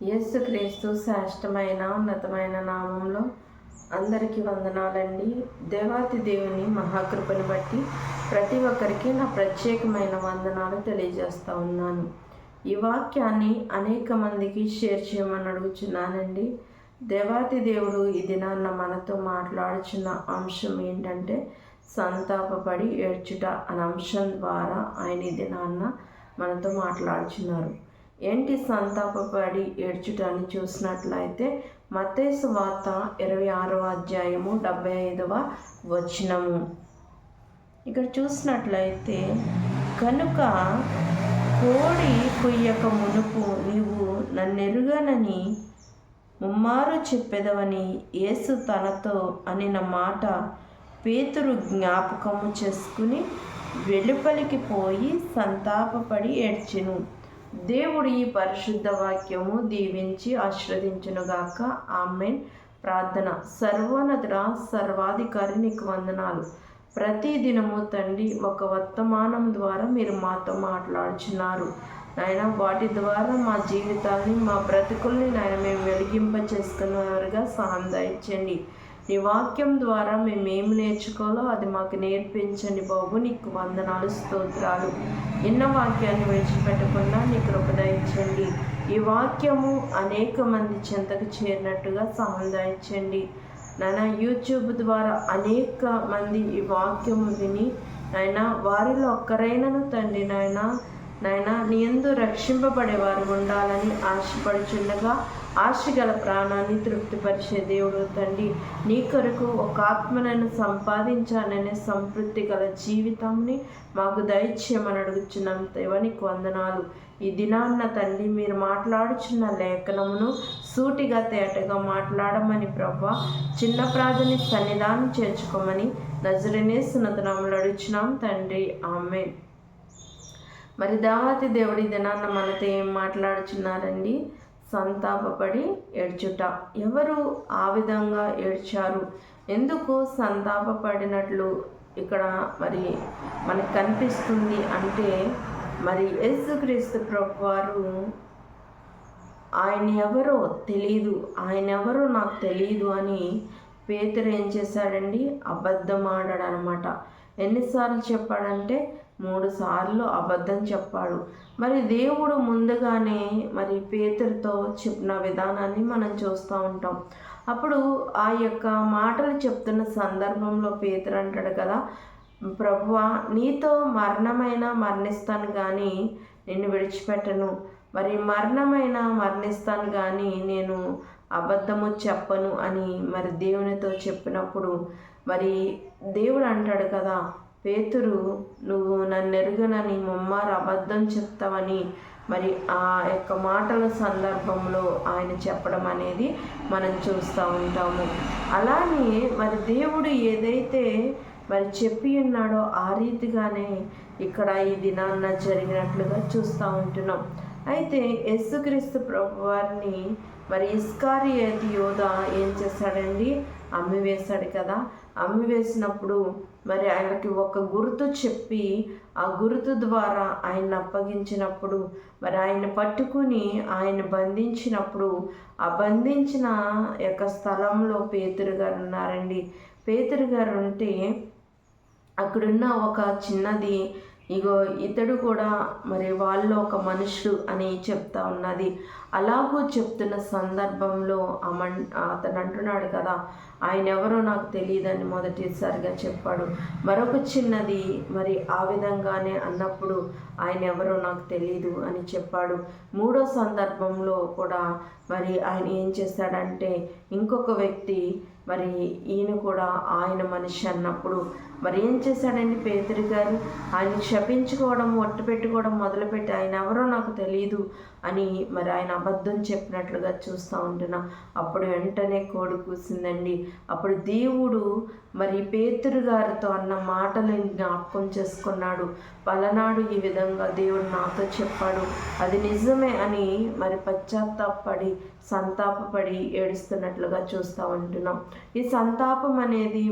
యేసుక్రీస్తు శ్రేష్టమైన ఉన్నతమైన నామంలో అందరికీ వందనాలండి. దేవాతి దేవుని మహాకృపను బట్టి ప్రతి ఒక్కరికి నా ప్రత్యేకమైన వందనాలు తెలియజేస్తూ ఉన్నాను. ఈ వాక్యాన్ని అనేక మందికి షేర్ చేయమని అడుగుచున్నానండి. దేవాతి దేవుడు ఈ దినాన్న మనతో మాట్లాడుచున్న అంశం ఏంటంటే సంతాపపడి ఏడ్చుట అనే అంశం ద్వారా ఆయన ఈ దినాన్న మనతో మాట్లాడుచున్నారు. ఏంటి సంతాపపడి ఏడ్చుటని చూసినట్లయితే మత్తయి సువార్త 26వ అధ్యాయము 75వ వచనము. ఇక్కడ చూసినట్లయితే కనుక కోడి కొయ్యక మునుపు నీవు నన్నెరుగనని ముమ్మారు చెప్పెదవని యేసు తనతో అనిన మాట పేతురు జ్ఞాపకము చేసుకుని వెలుపలికి పోయి సంతాపపడి ఏడ్చెను. దేవుడు ఈ పరిశుద్ధ వాక్యము దీవించి ఆశీర్వదించునుగాక. ఆమేన్. ప్రార్థన. సర్వోన్నతుడా, సర్వాధికారి నీకు వందనాలు. ప్రతి దినము తండ్రి ఒక వర్తమానం ద్వారా మీరు మాతో మాట్లాడుచున్నారు నాయన. వాటి ద్వారా మా జీవితాన్ని, మా బ్రతుకుల్ని నాయన మేము వెలిగింప చేసుకున్నవారుగా సహాయం దయచేయండి. నీ వాక్యం ద్వారా మేము ఏమి నేర్చుకోవాలో అది మాకు నేర్పించండి బాబు. నీకు వందనాలు, స్తోత్రాలు. ఎన్న వాక్యాన్ని విడిచిపెట్టకుండా నీ కృప దయచేయండి. ఈ వాక్యము అనేక మంది చెంతకు చేరినట్టుగా సహాయం దయచేయండి నాయన. యూట్యూబ్ ద్వారా అనేక మంది ఈ వాక్యము విని నాయన వారిలో ఒక్కరైనను తండ్రి నాయన నీ యందు రక్షింపబడేవారు ఉండాలని ఆశపడుచుండగా ఆశగల ప్రాణాన్ని తృప్తిపరిచే దేవుడు తండ్రి, నీ కొరకు ఒక ఆత్మలను సంపాదించాలనే సంతృప్తి గల జీవితాన్ని మాకు దయచేయమని అడుగుచున్నాం. దేవానికి వందనాలు. ఈ దినాన్న తండ్రి మీరు మాట్లాడుచున్న లేఖనమును సూటిగా తేటగా మాట్లాడమని ప్రభా చిన్న ప్రార్థని సన్నిధానం చేర్చుకోమని నజరేనేసు నామములో అడుగుచున్నాం తండ్రి. ఆమేన్. మరి దేవాతి దేవుడి దినాన్న మనతో ఏం మాట్లాడుచున్నారండి? సంతాపపడి ఏడ్చుట. ఎవరు ఆ విధంగా ఏడ్చారు? ఎందుకు సంతాపపడినట్లు ఇక్కడ మరి మనకు కనిపిస్తుంది అంటే, మరి యేసుక్రీస్తు ప్రభువారు ఆయన ఎవరో తెలియదు, ఆయన ఎవరో నాకు తెలియదు అని పేతురు ఏం చేశాడండి? అబద్ధం ఆడాడు అనమాట. ఎన్నిసార్లు చెప్పాడంటే 3 సార్లు అబద్ధం చెప్పాడు. మరి దేవుడు ముందుగానే మరి పేతురుతో చెప్పిన విధానాన్ని మనం చూస్తూ ఉంటాం. అప్పుడు ఆ యొక్క మాటలు చెప్తున్న సందర్భంలో పేతురు అంటాడు కదా, ప్రభువా నీతో మరణమైనా మరణిస్తాను కానీ నిన్ను విడిచిపెట్టను, మరి మరణమైనా మరణిస్తాను కానీ నేను అబద్ధము చెప్పను అని మరి దేవునితో చెప్పినప్పుడు మరి దేవుడు అంటాడు కదా, పేతురు నువ్వు నన్ను ఎరుగనని ముమ్మారు అబద్ధం చెప్తావని మరి ఆ యొక్క మాటల సందర్భంలో ఆయన చెప్పడం అనేది మనం చూస్తూ ఉంటాము. అలానే మరి దేవుడు ఏదైతే మరి చెప్పి ఉన్నాడో ఆ రీతిగానే ఇక్కడ ఈ దినాన్న జరిగినట్లుగా చూస్తూ ఉంటున్నాం. అయితే యేసుక్రీస్తు ప్రభు వారిని మరి ఇస్కారియోతు యోధ ఏం చేశాడండి? అమ్మివేశాడు కదా. అమ్మివేసినప్పుడు మరి ఆయనకి ఒక గుర్తు చెప్పి ఆ గుర్తు ద్వారా ఆయన అప్పగించినప్పుడు మరి ఆయన పట్టుకుని ఆయన బంధించినప్పుడు ఆ బంధించిన యొక్క స్థలంలో పేతురు గారు ఉన్నారండి. పేతురు గారు ఉంటే అక్కడున్న ఒక చిన్నది ఇగో ఇతడు కూడా మరి వాళ్ళు ఒక మనుషుడు అని చెప్తా ఉన్నది. అలాగూ చెప్తున్న సందర్భంలో అతను అంటున్నాడు కదా, ఆయన ఎవరో నాకు తెలియదని మొదటిసారిగా చెప్పాడు. మరొక చిన్నది మరి ఆ విధంగానే అన్నప్పుడు ఆయన ఎవరో నాకు తెలియదు అని చెప్పాడు. 3వ సందర్భంలో కూడా మరి ఆయన ఏం చేశాడంటే ఇంకొక వ్యక్తి మరి ఈయన కూడా ఆయన మనిషి అన్నప్పుడు మరి ఏం చేశాడండి పేతురు గారు? ఆయన శపించుకోవడం, ఒట్టు పెట్టుకోవడం మొదలుపెట్టి ఆయన ఎవరో నాకు తెలియదు అని మరి ఆయన అబద్ధం చెప్పినట్లుగా చూస్తూ ఉంటున్నా. అప్పుడు వెంటనే కోడి కూసిందండి. అప్పుడు దేవుడు మరి పేతురు గారితో అన్న మాటలను జ్ఞాపకం చేసుకున్నాడు. పలనాడు ఈ విధంగా దేవుడు నాతో చెప్పాడు, అది నిజమే అని మరి పశ్చాత్తాపడి సంతాపపడి ఏడుస్తున్నట్లుగా చూస్తూ ఉంటున్నాం. ఈ సంతాపం అనేది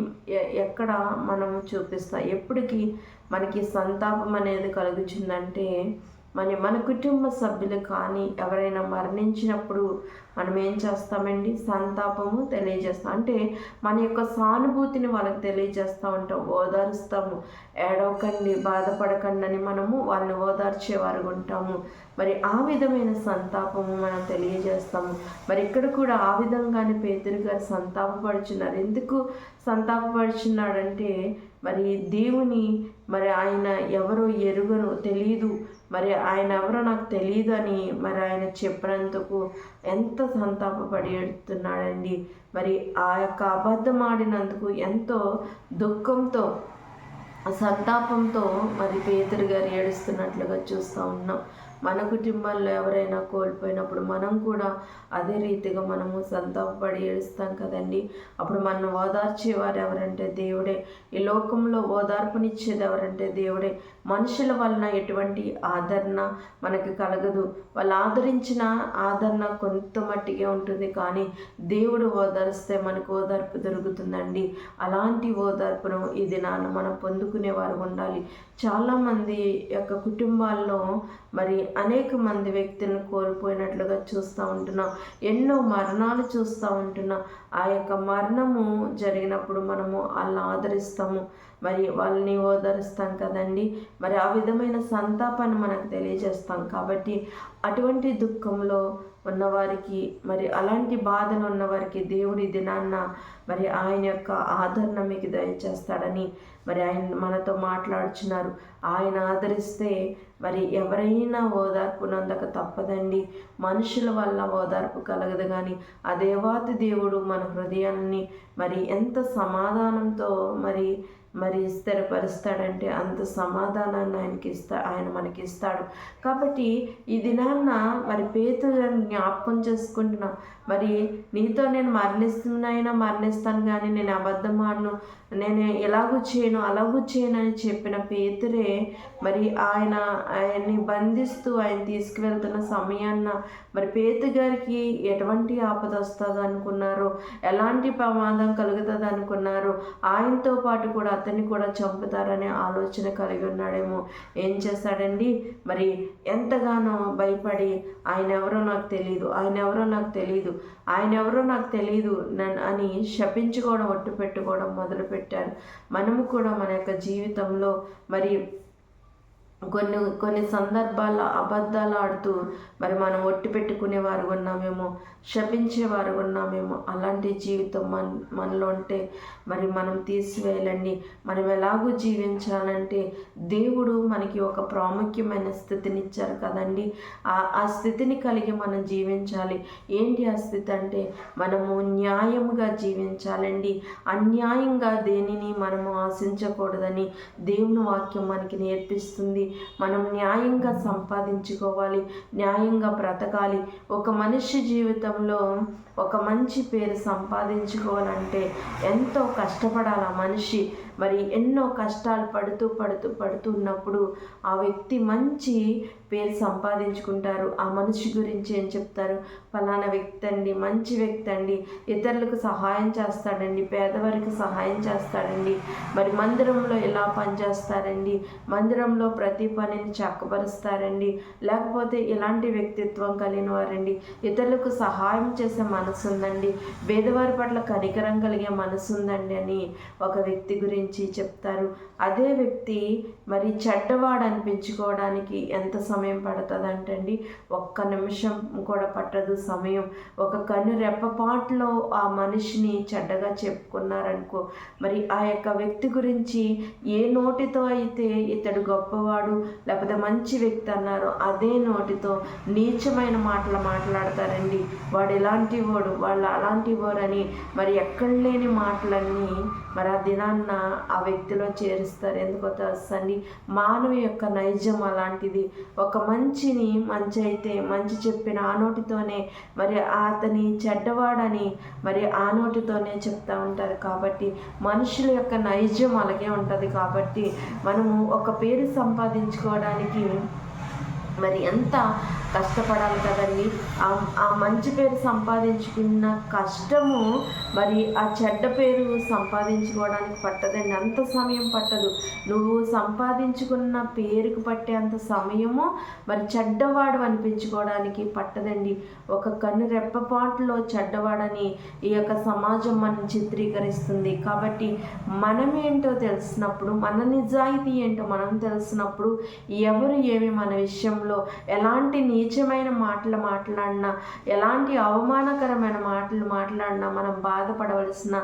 ఎక్కడ మనము చూపిస్తాం? ఎప్పటికీ మనకి సంతాపం అనేది కలుగుతుందంటే మన కుటుంబ సభ్యులు కానీ ఎవరైనా మరణించినప్పుడు మనం ఏం చేస్తామండి? సంతాపము తెలియజేస్తాం. అంటే మన యొక్క సానుభూతిని వాళ్ళకి తెలియజేస్తూ ఉంటాం, ఓదారుస్తాము. ఏడవకండి, బాధపడకండి అని మనము వాళ్ళని ఓదార్చేవారుగా ఉంటాము. మరి ఆ విధమైన సంతాపము మనం తెలియజేస్తాము. మరి ఇక్కడ కూడా ఆ విధంగానే పేతురు గారు సంతాపపడుచున్నారు. ఎందుకు సంతాపపడుచున్నాడంటే మరి దేవుని మరి ఆయన ఎవరో ఎరుగను, తెలియదు, మరి ఆయన ఎవరో నాకు తెలియదు అని మరి ఆయన చెప్పినందుకు ఎంత సంతాపపడి ఏడుస్తున్నాడండి. మరి ఆ యొక్క అబద్ధం ఆడినందుకు ఎంతో దుఃఖంతో సంతాపంతో మరి పేతురు గారు ఏడుస్తున్నట్లుగా చూస్తూ ఉన్నాం. మన కుటుంబాల్లో ఎవరైనా కోల్పోయినప్పుడు మనం కూడా అదే రీతిగా మనము సంతాపపడి ఏడుస్తాం కదండి. అప్పుడు మనం ఓదార్చేవారు ఎవరంటే దేవుడే. ఈ లోకంలో ఓదార్పునిచ్చేది ఎవరంటే దేవుడే. మనుషుల వలన ఎటువంటి ఆదరణ మనకి కలగదు. వాళ్ళు ఆదరించిన ఆదరణ కొంత మట్టిగా ఉంటుంది, కానీ దేవుడు ఓదారిస్తే మనకు ఓదార్పు దొరుకుతుందండి. అలాంటి ఓదార్పును ఈ దినాన మనం పొందుకునేవారు ఉండాలి. చాలామంది యొక్క కుటుంబాల్లో మరి అనేక మంది వ్యక్తులను కోల్పోయినట్లుగా చూస్తూ ఉంటున్నాం. ఎన్నో మరణాలు చూస్తూ ఉంటున్నాం. ఆ యొక్క మరణము జరిగినప్పుడు మనము వాళ్ళని ఆదరిస్తాము, మరి వాళ్ళని ఓదరుస్తాం కదండి. మరి ఆ విధమైన సంతాపాన్ని మనకు తెలియజేస్తాం. కాబట్టి అటువంటి దుఃఖంలో ఉన్నవారికి, మరి అలాంటి బాధలు ఉన్నవారికి దేవుడి దినాన్న మరి ఆయన యొక్క ఆదరణ మీకు దయచేస్తాడని మరి ఆయన మనతో మాట్లాడుచున్నారు. ఆయన ఆదరిస్తే మరి ఎవరైనా ఓదార్పు నందక తప్పదండి. మనుషుల వల్ల ఓదార్పు కలగదు, కానీ ఆ దేవాతి దేవుడు మన హృదయాన్ని మరి ఎంత సమాధానంతో మరి స్థిరపరుస్తాడంటే అంత సమాధానాన్ని ఆయన మనకి ఇస్తాడు. కాబట్టి ఈ దినాన్న మరి పేతురుని జ్ఞాపకం చేసుకుంటున్నాం. మరి నీతో నేను మరణిస్తాను, కానీ నేను అబద్ధం ఆడను, నేను ఎలాగూ చేయను అలాగూ చేయను అని చెప్పిన పేతురే మరి ఆయన్ని బంధిస్తూ ఆయన తీసుకువెళ్తున్న సమయాన్న మరి పేతురు గారికి ఎటువంటి ఆపద వస్తుంది అనుకున్నారో, ఎలాంటి ప్రమాదం కలుగుతుంది అనుకున్నారో, ఆయనతో పాటు కూడా అతన్ని కూడా చంపుతారనే ఆలోచన కలిగి ఉన్నాడేమో. ఏం చేశాడండి? మరి ఎంతగానో భయపడి ఆయన ఎవరో నాకు తెలియదు అని శపించుకోవడం, ఒట్టు పెట్టుకోవడం మొదలుపెట్టారు. మనము కూడా మన యొక్క జీవితంలో మరి కొన్ని సందర్భాల్లో అబద్ధాలు ఆడుతూ మరి మనం ఒట్టి పెట్టుకునేవారు ఉన్నామేమో, శపించేవారు ఉన్నామేమో. అలాంటి జీవితం మనలో ఉంటే మరి మనం తీసివేయాలండి. మనం ఎలాగూ జీవించాలంటే దేవుడు మనకి ఒక ప్రాముఖ్యమైన స్థితిని ఇచ్చారు కదండి. ఆ స్థితిని కలిగి మనం జీవించాలి. ఏంటి ఆ స్థితి అంటే మనము న్యాయముగా జీవించాలండి. అన్యాయంగా దేనిని మనము ఆశించకూడదని దేవుని వాక్యం మనకి నేర్పిస్తుంది. మనం న్యాయంగా సంపాదించుకోవాలి, న్యాయంగా బ్రతకాలి. ఒక మనిషి జీవితంలో ఒక మంచి పేరు సంపాదించుకోవాలంటే ఎంతో కష్టపడాలి ఆ మనిషి. మరి ఎన్నో కష్టాలు పడుతూ ఉన్నప్పుడు ఆ వ్యక్తి మంచి పేరు సంపాదించుకుంటారు. ఆ మనిషి గురించి ఏం చెప్తారు? ఫలానా వ్యక్తి అండి, మంచి వ్యక్తి అండి, ఇతరులకు సహాయం చేస్తాడండి, పేదవారికి సహాయం చేస్తాడండి, మరి మందిరంలో ఎలా పనిచేస్తారండి, మందిరంలో ప్రతి పనిని చక్కపరుస్తారండి, లేకపోతే ఇలాంటి వ్యక్తిత్వం కలిగిన వారండి, ఇతరులకు సహాయం చేసే మనసు ఉందండి, పేదవారి పట్ల కనికరం కలిగే మనసు ఉందండి అని ఒక వ్యక్తి గురించి చెప్తారు. అదే వ్యక్తి మరి చెడ్డవాడు అనిపించుకోవడానికి ఎంత సమయం పడుతుంది అంటండి? ఒక్క నిమిషం కూడా పట్టదు సమయం. ఒక కన్ను రెప్పపాటులో ఆ మనిషిని చెడ్డగా చెప్పుకున్నారనుకో, మరి ఆ యొక్క వ్యక్తి గురించి ఏ నోటితో అయితే ఇతడు గొప్పవాడు లేకపోతే మంచి వ్యక్తి అన్నారో అదే నోటితో నీచమైన మాటలు మాట్లాడతారండి. వాడు ఇలాంటి వాడు, వాళ్ళు అలాంటి వాడు అని మరి ఎక్కడ లేని మాటలన్నీ మరి ఆ దినాన్న ఆ వ్యక్తిలో చేరుస్తారు. ఎందుకో తెలుసండి, మానవ యొక్క నైజం అలాంటిది. ఒక మంచిని మంచి అయితే మంచి చెప్పిన ఆ నోటితోనే మరి అతని చెడ్డవాడని మరి ఆ నోటితోనే చెప్తూ ఉంటారు. కాబట్టి మనుషుల యొక్క నైజం అలాగే ఉంటుంది. కాబట్టి మనము ఒక పేరు సంపాదించుకోవడానికి మరి ఎంత కష్టపడాలి కదండి. ఆ మంచి పేరు సంపాదించుకున్న కష్టము మరి ఆ చెడ్డ పేరు సంపాదించుకోవడానికి పట్టదండి. అంత సమయం పట్టదు. నువ్వు సంపాదించుకున్న పేరుకు పట్టే అంత సమయము మరి చెడ్డవాడు అనిపించుకోవడానికి పట్టదండి. ఒక కన్ను రెప్పపాటులో చెడ్డవాడని ఈ యొక్క సమాజం మనం చిత్రీకరిస్తుంది. కాబట్టి మనమేంటో తెలిసినప్పుడు, మన నిజాయితీ ఏంటో మనం తెలిసినప్పుడు, ఎవరు ఏమి మన విషయంలో ఎలాంటి నీచమైన మాటలు మాట్లాడినా, ఎలాంటి అవమానకరమైన మాటలు మాట్లాడినా మనం బాధపడవలసిన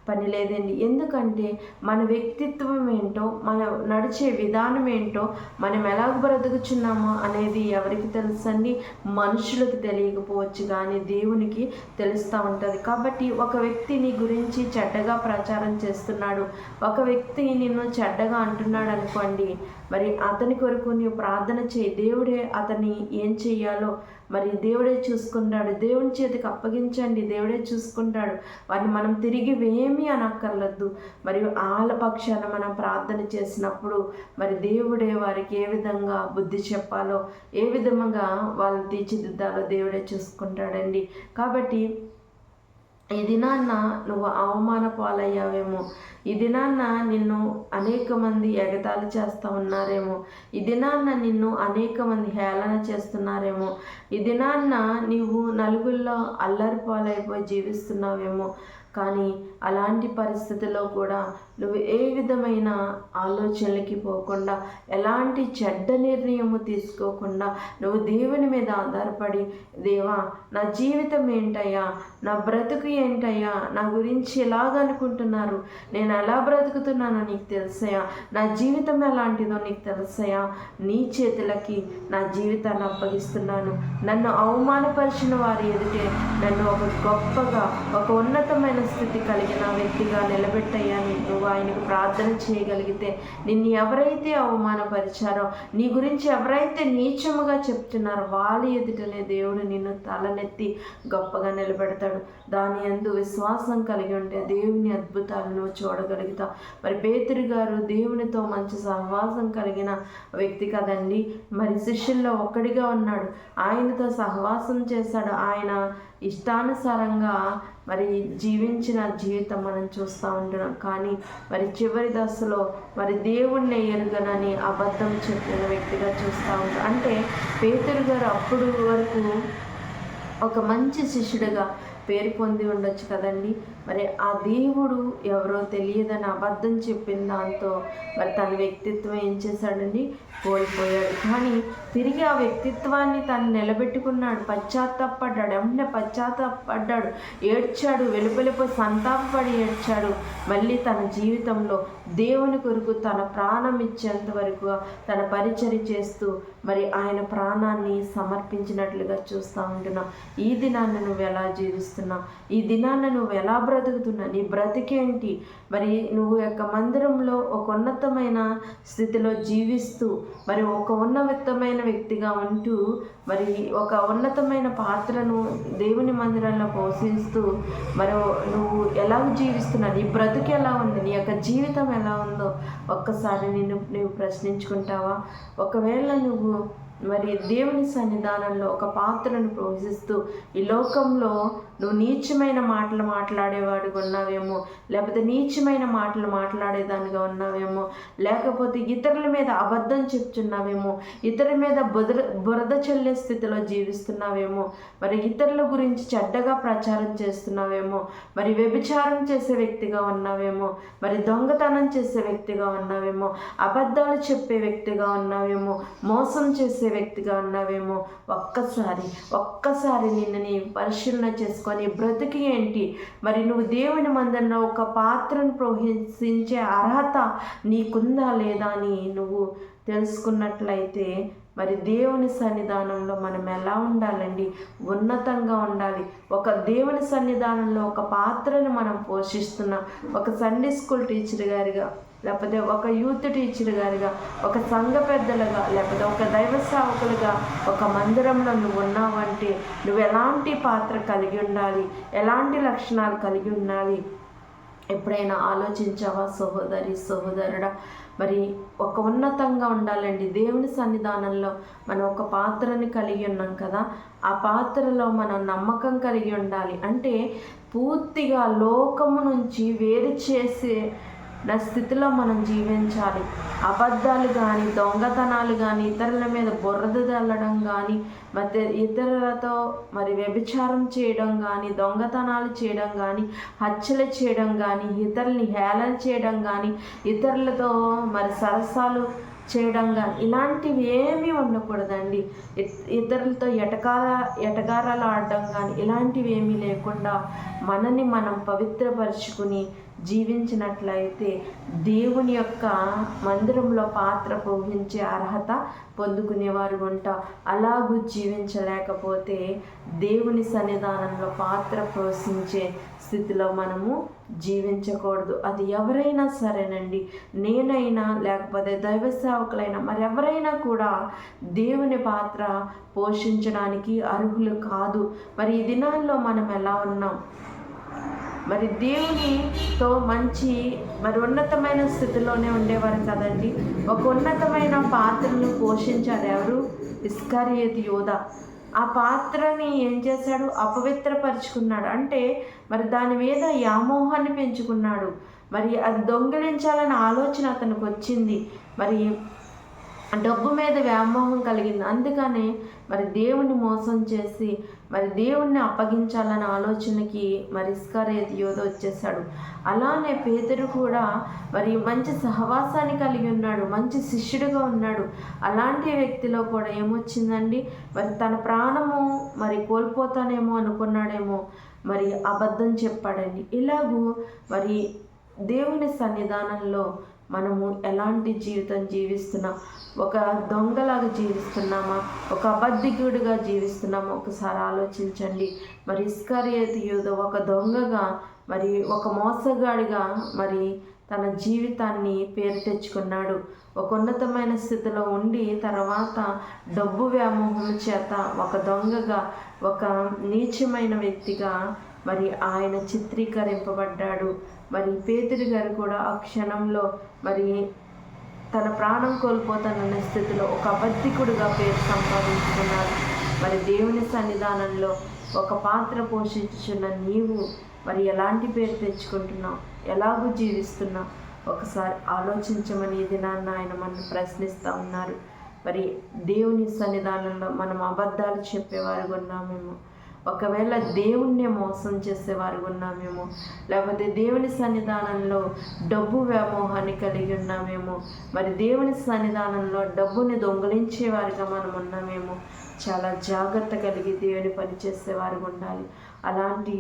పని లేదండి. ఎందుకంటే మన వ్యక్తిత్వం ఏంటో, మన నడిచే విధానం ఏంటో, మనం ఎలా బ్రతుకుచున్నామో అనేది ఎవరికి తెలుసండి? మనుషులకు తెలియకపోవచ్చు, కానీ దేవునికి తెలుస్తూ ఉంటుంది. కాబట్టి ఒక వ్యక్తి నీ గురించి చెడ్డగా ప్రచారం చేస్తున్నాడు, ఒక వ్యక్తి నిన్ను చెడ్డగా అంటున్నాడు అనుకోండి, మరి అతని కొరకు నీవు ప్రార్థన చేయి. దేవుడే అతన్ని ఏం చెయ్యాలో మరి దేవుడే చూసుకుంటాడు. దేవుని చేతికి అప్పగించండి, దేవుడే చూసుకుంటాడు. వారిని మనం తిరిగి ఏమీ అనక్కర్లేదు. మరియు వాళ్ళ పక్షాన మనం ప్రార్థన చేసినప్పుడు మరి దేవుడే వారికి ఏ విధంగా బుద్ధి చెప్పాలో, ఏ విధంగా వాళ్ళు తీర్చిదిద్దాలో దేవుడే చూసుకుంటాడండి. కాబట్టి ఈ దినాన్న నువ్వు అవమాన పాలయ్యావేమో, ఈ దినాన్న నిన్ను అనేక మంది ఎగతాళి చేస్తూ ఉన్నారేమో, ఈ దినాన్న నిన్ను అనేక మంది హేళన చేస్తున్నారేమో, ఈ దినాన్న నీవు నలుగురిలో అల్లరి పాలైపోయి జీవిస్తున్నావేమో. కానీ అలాంటి పరిస్థితుల్లో కూడా నువ్వు ఏ విధమైన ఆలోచనలకి పోకుండా, ఎలాంటి చెడ్డ నిర్ణయము తీసుకోకుండా నువ్వు దేవుని మీద ఆధారపడి, దేవా నా జీవితం ఏంటయ్యా, నా బ్రతుకు ఏంటయ్యా, నా గురించి ఎలాగనుకుంటున్నారు, నేను ఎలా బ్రతుకుతున్నానో నీకు తెలుసయ్యా, నా జీవితం ఎలాంటిదో నీకు తెలుసయ్యా, నీ చేతులకి నా జీవితాన్ని అప్పగిస్తున్నాను. నన్ను అవమానపరిచిన వారి ఎదుటే నన్ను ఒక గొప్పగా, ఒక ఉన్నతమైన స్థితి కలిగిన వ్యక్తిగా నిలబెట్టయ్యా. నువ్వు ఆయనకు ప్రార్థన చేయగలిగితే, నిన్ను ఎవరైతే అవమానపరిచారో, నీ గురించి ఎవరైతే నీచముగా చెప్తున్నారో వాళ్ళ ఎదుటనే దేవుడు నిన్ను తలనెత్తి గొప్పగా నిలబెడతాడు. దాని యందు విశ్వాసం కలిగి ఉంటే దేవుని అద్భుతాలను చూడగలుగుతావు. మరి పేతురు గారు దేవునితో మంచి సహవాసం కలిగిన వ్యక్తి కదండి. మరి శిష్యుల్లో ఒక్కడిగా ఉన్నాడు, ఆయనతో సహవాసం చేశాడు. ఆయన ఇష్టానుసారంగా మరి జీవించిన జీవితం మనం చూస్తూ ఉంటున్నాం. కానీ మరి చివరి దశలో మరి దేవుణ్ణి ఎరుగనని అబద్ధం చెప్పిన వ్యక్తిగా చూస్తూ ఉంటాం. అంటే పేతురు గారు అప్పుడు వరకు ఒక మంచి శిష్యుడిగా పేరు పొంది ఉండొచ్చు కదండి. మరి ఆ దేవుడు ఎవరో తెలియదని అబద్ధం చెప్పిన దాంతో మరి తన వ్యక్తిత్వం ఏం చేశాడండి? కోల్పోయాడు. కానీ తిరిగి ఆ వ్యక్తిత్వాన్ని తను నిలబెట్టుకున్నాడు, పశ్చాత్తాపడ్డాడు, వెంటనే పశ్చాత్తాపడ్డాడు, ఏడ్చాడు, వెలుపలిపోయి సంతాపపడి ఏడ్చాడు. మళ్ళీ తన జీవితంలో దేవుని కొరకు తన ప్రాణం ఇచ్చేంత వరకు తన పరిచర్య చేస్తూ మరి ఆయన ప్రాణాన్ని సమర్పించినట్లుగా చూస్తూ ఉంటున్నాం. ఈ దినాన్ని నువ్వు ఎలా జీవిస్తున్నావు? ఈ దినాన్ని నువ్వు ఎలా బ్రతుకుతున్నావు? నీ బ్రతికేంటి? మరి నువ్వు యొక్క మందిరంలో ఒక ఉన్నతమైన స్థితిలో జీవిస్తూ మరి ఒక ఉన్నతమైన వ్యక్తిగా ఉంటూ మరి ఒక ఉన్నతమైన పాత్రను దేవుని మందిరంలో పోషిస్తూ మరి నువ్వు ఎలా జీవిస్తున్నావు? నీ బ్రతుకు ఎలా ఉంది? నీ యొక్క జీవితం ఎలా ఉందో ఒక్కసారి నువ్వు ప్రశ్నించుకుంటావా? ఒకవేళ నువ్వు మరి దేవుని సన్నిధానంలో ఒక పాత్రను పోషిస్తూ ఈ లోకంలో నువ్వు నీచమైన మాటలు మాట్లాడేవాడిగా ఉన్నావేమో, లేకపోతే నీచమైన మాటలు మాట్లాడేదానిగా ఉన్నావేమో, లేకపోతే ఇతరుల మీద అబద్ధం చెప్తున్నావేమో, ఇతరుల మీద బురద చల్లే స్థితిలో జీవిస్తున్నావేమో, మరి ఇతరుల గురించి చెడ్డగా ప్రచారం చేస్తున్నావేమో, మరి వ్యభిచారం చేసే వ్యక్తిగా ఉన్నావేమో, మరి దొంగతనం చేసే వ్యక్తిగా ఉన్నావేమో, అబద్ధాలు చెప్పే వ్యక్తిగా ఉన్నావేమో, మోసం చేసే వ్యక్తిగా ఉన్నావేమో. ఒక్కసారి నిన్ను నీ పరిశీలన చేసుకొని బ్రతికి ఏంటి? మరి నువ్వు దేవుని మందిరంలో ఒక పాత్రను పోషించే అర్హత నీకుందా లేదా అని నువ్వు తెలుసుకున్నట్లయితే మరి దేవుని సన్నిధానంలో మనం ఎలా ఉండాలండి? ఉన్నతంగా ఉండాలి. ఒక దేవుని సన్నిధానంలో ఒక పాత్రను మనం పోషిస్తున్నాం. ఒక సండే స్కూల్ టీచర్ గారిగా, లేకపోతే ఒక యూత్ టీచర్ గారిగా, ఒక సంఘ పెద్దలుగా, లేకపోతే ఒక దైవ సేవకులుగా ఒక మందిరంలో నువ్వు ఉన్నావంటే నువ్వు ఎలాంటి పాత్ర కలిగి ఉండాలి? ఎలాంటి లక్షణాలు కలిగి ఉండాలి? ఎప్పుడైనా ఆలోచించావా సహోదరి, సహోదరుడా? మరి ఒక ఉన్నతంగా ఉండాలండి. దేవుని సన్నిధానంలో మనం ఒక పాత్రని కలిగి ఉన్నాం కదా, ఆ పాత్రలో మనం నమ్మకం కలిగి ఉండాలి. అంటే పూర్తిగా లోకము నుంచి వేరు చేసే స్థితిలో మనం జీవించాలి. అబద్ధాలు కానీ, దొంగతనాలు కానీ, ఇతరుల మీద బురద చల్లడం కానీ, మరి ఇతరులతో మరి వ్యభిచారం చేయడం కానీ, దొంగతనాలు చేయడం కానీ, హత్యలు చేయడం కానీ, ఇతరుల్ని హేళన చేయడం కానీ, ఇతరులతో మరి సరసాలు చేయడం కానీ, ఇలాంటివి ఏమీ ఉండకూడదండి. ఇతరులతో ఎటకారాలు ఆడడం కానీ, ఇలాంటివి ఏమీ లేకుండా మనని మనం పవిత్రపరుచుకుని జీవించినట్లయితే దేవుని యొక్క మందిరంలో పాత్ర పోషించే అర్హత పొందుకునేవారు ఉంటా. అలాగూ జీవించలేకపోతే దేవుని సన్నిధానంలో పాత్ర పోషించే స్థితిలో మనము జీవించకూడదు. అది ఎవరైనా సరేనండి, నేనైనా లేకపోతే దైవ సేవకులైనా మరెవరైనా కూడా దేవుని పాత్ర పోషించడానికి అర్హులు కాదు. మరి ఈ దినాల్లో మనం ఎలా ఉన్నాం? మరి దేవునితో మంచి మరి ఉన్నతమైన స్థితిలోనే ఉండేవారు కదండి. ఒక ఉన్నతమైన పాత్రను పోషించారు ఎవరు? ఇస్కరియోతు యూదా. ఆ పాత్రని ఏం చేశాడు? అపవిత్రపరుచుకున్నాడు. అంటే మరి దాని మీద వ్యామోహాన్ని పెంచుకున్నాడు. మరి అది దొంగిలించాలనే ఆలోచన అతనికి వచ్చింది. మరి డబ్బు మీద వ్యామోహం కలిగింది. అందుకనే మరి దేవుని మోసం చేసి మరి దేవుణ్ణి అప్పగించాలన్న ఆలోచనకి మరి ఇస్కరియోతు యూదా వచ్చేసాడు. అలానే పేతురు కూడా మరి మంచి సహవాసాన్ని కలిగి ఉన్నాడు, మంచి శిష్యుడిగా ఉన్నాడు. అలాంటి వ్యక్తిలో కూడా ఏమొచ్చిందండి? మరి తన ప్రాణము మరి కోల్పోతానేమో అనుకున్నాడేమో, మరి అబద్ధం చెప్పాడండి. ఇలాగూ మరి దేవుని సన్నిధానంలో మనము ఎలాంటి జీవితం జీవిస్తున్నాం? ఒక దొంగలాగా జీవిస్తున్నామా? ఒక అబద్ధికుడిగా జీవిస్తున్నామా? ఒకసారి ఆలోచించండి. మరి ఇస్కరియోతు యూదా ఒక దొంగగా మరి ఒక మోసగాడిగా మరి తన జీవితాన్ని పేరు తెచ్చుకున్నాడు. ఒక ఉన్నతమైన స్థితిలో ఉండి తర్వాత డబ్బు వ్యామోహం చేత ఒక దొంగగా, ఒక నీచమైన వ్యక్తిగా మరి ఆయన చిత్రీకరింపబడ్డాడు. మరి పేతురు గారు కూడా ఆ క్షణంలో మరి తన ప్రాణం కోల్పోతానన్న స్థితిలో ఒక అబద్ధికుడిగా పేరు సంపాదించుకున్నాడు. మరి దేవుని సన్నిధానంలో ఒక పాత్ర పోషించున్న నీవు మరి ఎలాంటి పేరు తెచ్చుకుంటున్నావు? ఎలాగూ జీవిస్తున్నావు? ఒకసారి ఆలోచించమని ఈ దినాన్ని ఆయన మనం ప్రశ్నిస్తూ ఉన్నారు. మరి దేవుని సన్నిధానంలో మనం అబద్ధాలు చెప్పేవారు ఉన్నామేమో, ఒకవేళ దేవుణ్ణి మోసం చేసేవారు ఉన్నామేమో, లేకపోతే దేవుని సన్నిధానంలో డబ్బు వ్యామోహాన్ని కలిగి ఉన్నామేమో, మరి దేవుని సన్నిధానంలో డబ్బుని దొంగిలించేవారిగా మనం ఉన్నామేమో. చాలా జాగ్రత్త కలిగి దేవుని పని చేసేవారు ఉండాలి. అలాంటి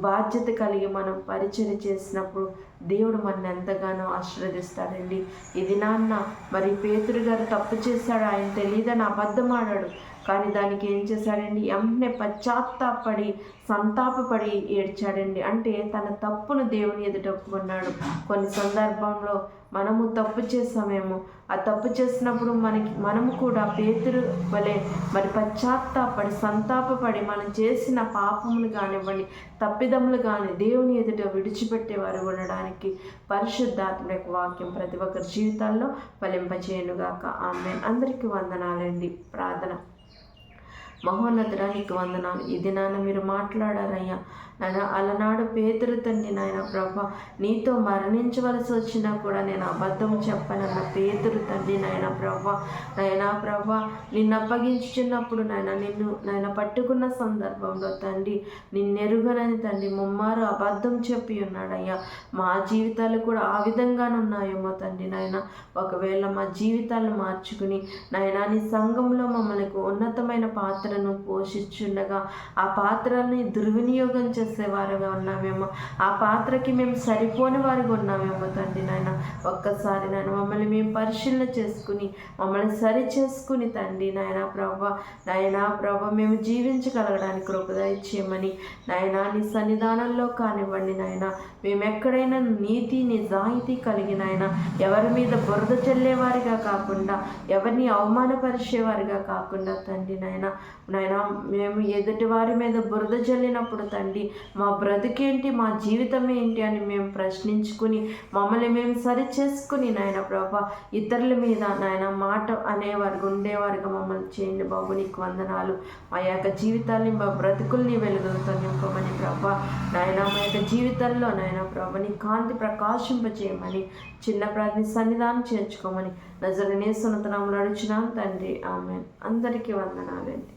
బాధ్యత కలిగి మనం పరిచయం చేసినప్పుడు దేవుడు మన ఎంతగానో ఆశీర్వదిస్తాడండి. ఇది నాన్న మరి పేతురు గారు తప్పు చేశాడు, ఆయన తెలియదని అబద్ధం ఆడాడు. కానీ దానికి ఏం చేశాడండి? వెంటనే పశ్చాత్తాపడి సంతాపపడి ఏడ్చాడండి. అంటే తన తప్పును దేవుని ఎదుట ఒప్పుకున్నాడు. కొన్ని సందర్భంలో మనము తప్పు చేసామేమో, ఆ తప్పు చేసినప్పుడు మనము కూడా పేతురు వలె మరి పశ్చాత్తాపడి సంతాపపడి మనం చేసిన పాపములు కానివ్వండి, తప్పిదములు కానీ దేవుని ఎదుట విడిచిపెట్టేవారు ఉండడానికి పరిశుద్ధాత్మ యొక్క వాక్యం ప్రతి ఒక్కరి జీవితాల్లో ఫలింపచేయునుగాక. ఆమేన్. అందరికీ వందనాలండి. ప్రార్థన. మహోన్నతుడా నీకు వందనాలు. ఈ దినాన మీరు మాట్లాడారయ్యా నాయన. అలనాడు పేతురు తండ్రి నాయన ప్రభా, నీతో మరణించవలసి వచ్చినా కూడా నేను అబద్ధం చెప్పనన్న పేతురు తండ్రి నాయన ప్రభా నిన్ను అప్పగించుచున్నప్పుడు నాయన పట్టుకున్న సందర్భంలో తండ్రి నిన్నెరుగనని తండ్రి ముమ్మారు అబద్ధం చెప్పి ఉన్నాడయ్యా. మా జీవితాలు కూడా ఆ విధంగానున్నాయేమో తండ్రి నాయన. ఒకవేళ మా జీవితాలను మార్చుకుని నాయన నీ సంఘంలో మమ్మల్ని ఉన్నతమైన పాత్రను పోషించుండగా ఆ పాత్రని దుర్వినియోగం చేసేవారుగా ఉన్నామేమో, ఆ పాత్రకి మేము సరిపోని వారిగా ఉన్నామేమో తండ్రి నాయన. ఒక్కసారి నాయన మమ్మల్ని మేము పరిశీలన చేసుకుని మమ్మల్ని సరి చేసుకుని తండ్రి నాయన ప్రభా మేము జీవించగలగడానికి కృప దయచేయమని నాయన నీ సన్నిధానంలో కానివ్వండి నాయన. మేము ఎక్కడైనా నీతి నిజాయితీ కలిగిన ఆయన ఎవరి మీద బురద చల్లేవారిగా కాకుండా, ఎవరిని అవమానపరిచేవారిగా కాకుండా తండ్రి నాయన నాయనా మేము ఎదుటి వారి మీద బురద జల్లినప్పుడు తండ్రి మా బ్రతుకేంటి, మా జీవితం ఏంటి అని మేము ప్రశ్నించుకుని మమ్మల్ని మేము సరి చేసుకుని నాయన ప్రభా ఇతరుల మీద నాయన మాట అనేవారు ఉండేవారుగా మమ్మల్ని చేయండి బాబు. నీకు వందనాలు. మా యొక్క జీవితాన్ని, మా బ్రతుకుల్ని వెలుగులతో నింపమని ప్రభా నాయన మా యొక్క జీవితంలో నాయన ప్రభా నీ కాంతి ప్రకాశింపచేయమని చిన్న ప్రార్థన సన్నిధానం చేర్చుకోమని నజరేయుని యేసు నామములో అడుగుచున్నాను తండ్రి. ఆమేన్. అందరికీ వందనాలండి.